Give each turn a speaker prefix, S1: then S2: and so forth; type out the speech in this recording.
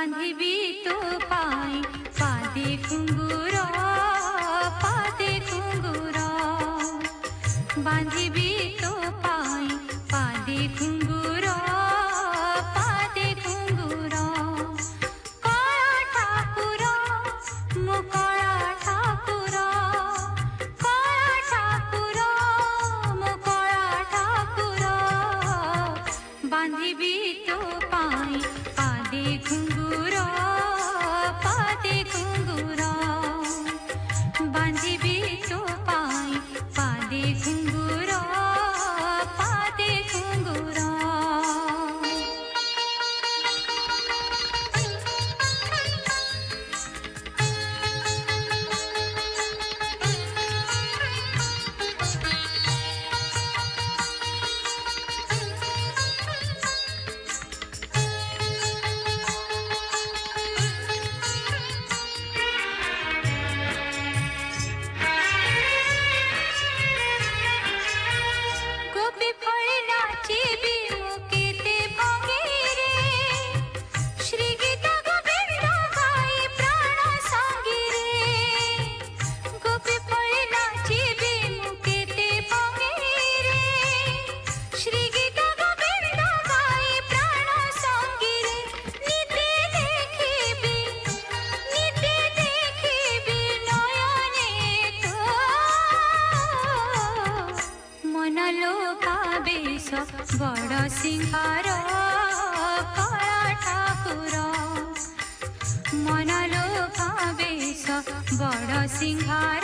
S1: বাঁধিবি তো পাই পাদে ঘুঙ্গুর, পাদে ঘুঙ্গুর। বাঁধিবি তো পাই পাদে ঘুঙ্গুর, পাদে ঘুঙ্গুর। কলা ঠাকুর মো কলা ঠাকুর, কলা ঠাকুর মো কলা ঠাকুর। বাঁধিবি তো পাই পাদে ঘুঙ্গুর, পাদে ঘুঙ্গুর। বাঁধিবি তো পাই পাদে ঘুঙ্গুর, পাদে ঘুঙ্গুর। গোপী ফলে নাচিবি মুকেতে ভঙ্গিরে, শ্রী গীতা গোবিন্দ গাই প্রাণ সঙ্গীরে। গোপী ফলে নাচিবি মুকেতে ভঙ্গিরে, শ্রী গীতা গোবিন্দ গাই প্রাণ সঙ্গীরে। নিতে দেখিবি, নিতে দেখিবি নয়নে তো, মন লোভাবেশ বড় সিংহার কলা ঠাকুর। মন লোভাবেশ বড় সিংহার